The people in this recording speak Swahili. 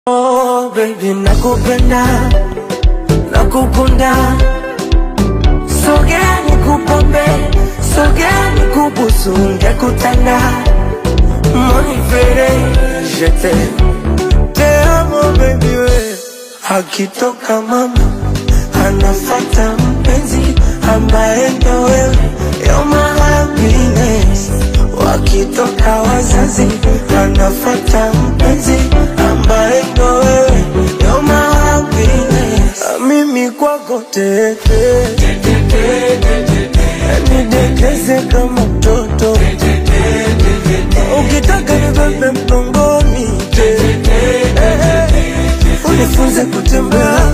Oh baby nakupenda, nakukunda. Sogea nikupambe, sogea nikubusu, ngekutanda. Mon frère, je t'aime. Te amo baby we. Akitoka mama, anafata mpenzi ambaye ndo wewe. You're my happiness. Wakitoka wazazi, anafata mpenzi ambaye ndo wewe. You're my happiness. Mimi kwako tete, nidekeze kama mtoto. Ukitaka nibebe mgongoni, unifunze kutembea.